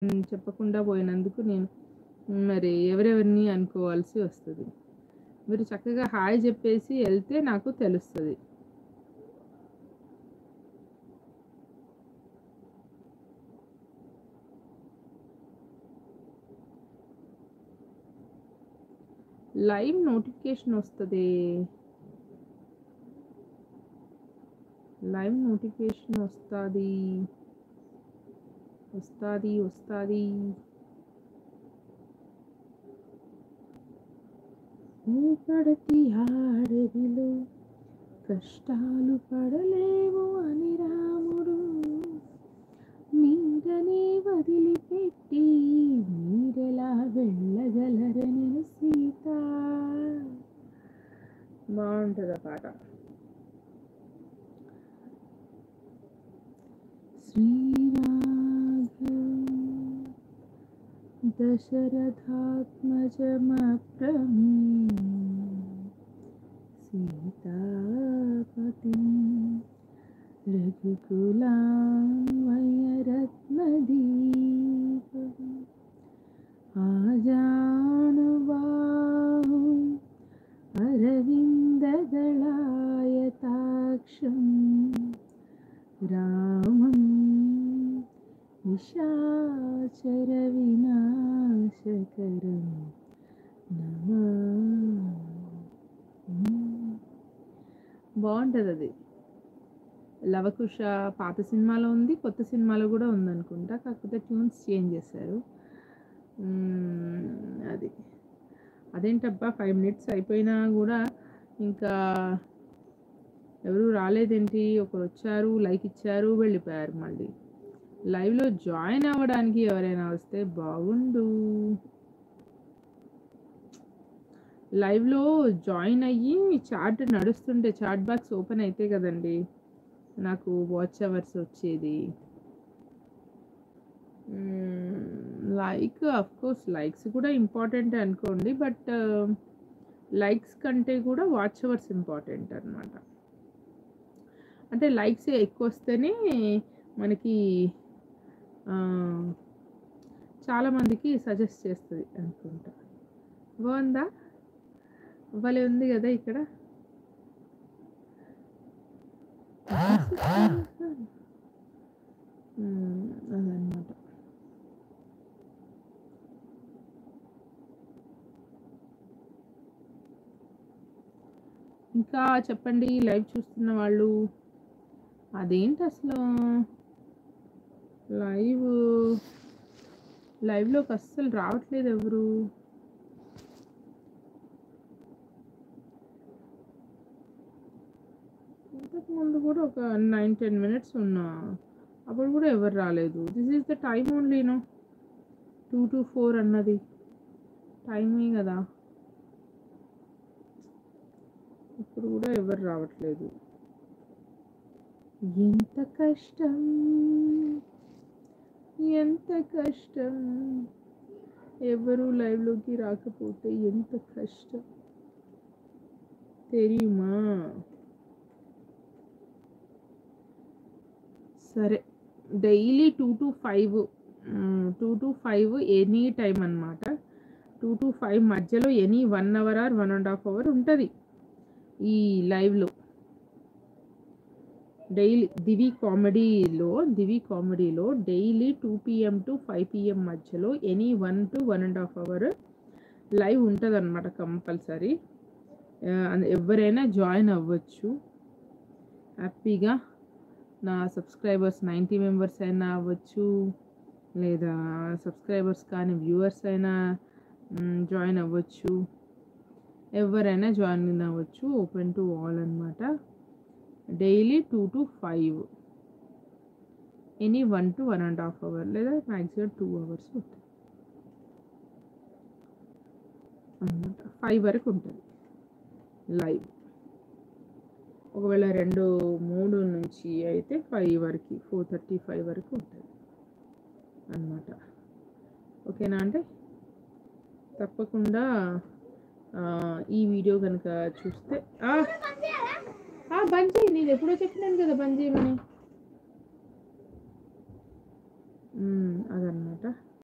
చెప్పకుండా పోయినందుకు నేను మరి ఎవరెవరిని అనుకోవాల్సి వస్తది. మీరు చక్కగా హాయ్ చెప్పేసి ఎళ్తే నాకు తెలుస్తది. లైవ్ నోటిఫికేషన్ వస్తదే. లైవ్ నోటిఫికేషన్ వస్తాది. వస్తాది. ఊపడతి ఆడదిలో కష్టాలు పడలేవు అని రాముడు నీడనే వదిలిపెట్టి నీడెలా వెళ్ళగలరని సీత. బాగుంటుంది ఆ పాట. శ్రీరాఘవం దశరథాత్మజమప్రమేయం సీతాపతిం రఘుకులాన్వయరత్నదీపం ఆజానుబాహుం అరవిందదళాయతాక్షం రామం నిశాచర వినాశకరం నమామి. బాగుంటుంది అది. లవకుశ పాత సినిమాలో ఉంది, కొత్త సినిమాలో కూడా ఉందనుకుంటా, కాకపోతే ట్యూన్స్ చేంజ్ చేశారు. అది అదేంటబ్బా 5 minutes అయిపోయినా కూడా ఇంకా ఎవరు రాలేదేంటి? ఒకరు వచ్చారు, లైక్ ఇచ్చారు, వెళ్ళిపోయారు. మళ్ళీ లైవ్లో జాయిన్ అవ్వడానికి ఎవరైనా వస్తే బాగుండు. లైవ్లో జాయిన్ అయ్యి చాట్ నడుస్తుంటే, చాట్ బాక్స్ ఓపెన్ అయితే కదండి నాకు వాచ్ అవర్స్ వచ్చేది. లైక్ కోర్స్ లైక్స్ కూడా ఇంపార్టెంట్ అనుకోండి, బట్ లైక్స్ కంటే కూడా వాచ్ అవర్స్ ఇంపార్టెంట్ అనమాట. అంటే లైక్స్ ఎక్కువ వస్తేనే మనకి చాలామందికి సజెస్ట్ చేస్తుంది అనుకుంటా. బాగుందా? భలే ఉంది కదా ఇక్కడ. అదనమాట. ఇంకా చెప్పండి లైవ్ చూస్తున్న వాళ్ళు. అదేంటి అసలు లైవ్లోకి అస్సలు రావట్లేదు ఎవరు. ఇంతకుముందు కూడా ఒక 9-10 minutes ఉన్నా, అప్పుడు కూడా ఎవరు రాలేదు. దిస్ ఈజ్ ద టైమ్ ఓన్లీనో 2 to 4 అన్నది టైమే కదా. ఇప్పుడు కూడా ఎవరు రావట్లేదు. ఎంత కష్టం ఎవరు లైవ్లోకి రాకపోతే ఎంత కష్టం తెలియమా. సరే, డైలీ 2 to 5 ఎనీ టైం అనమాట. 2 to 5 మధ్యలో ఎనీ 1 hour or 1.5 hour ఉంటుంది ఈ లైవ్లో. డైలీ దివి కామెడీలో డైలీ 2 PM to 5 PM మధ్యలో ఎనీ 1 to 1.5 hour లైవ్ ఉంటుంది అనమాట కంపల్సరీ. ఎవరైనా జాయిన్ అవ్వచ్చు హ్యాపీగా. నా సబ్స్క్రైబర్స్ 90 members అయినా అవ్వచ్చు, లేదా సబ్స్క్రైబర్స్ కానీ వ్యూవర్స్ అయినా జాయిన్ అవ్వచ్చు. ఎవరైనా జాయిన్ అవ్వచ్చు. ఓపెన్ టు ఆల్ అనమాట. Daily 2 to 5 any 1 to 1.5 hour లేదా మ్యాక్సిమం 2 hours ఉంటుంది అనమాట. 5 వరకు ఉంటుంది లైవ్. ఒకవేళ 2-3 నుంచి అయితే 5 వరకు, 4:35 వరకు ఉంటుంది అన్నమాట. ఓకేనా అంటే తప్పకుండా ఈ వీడియో కనుక చూస్తే బంద్ చేయి. నేను ఎప్పుడో చెప్పినాను కదా బంద్ చేయమని. అదనమాట.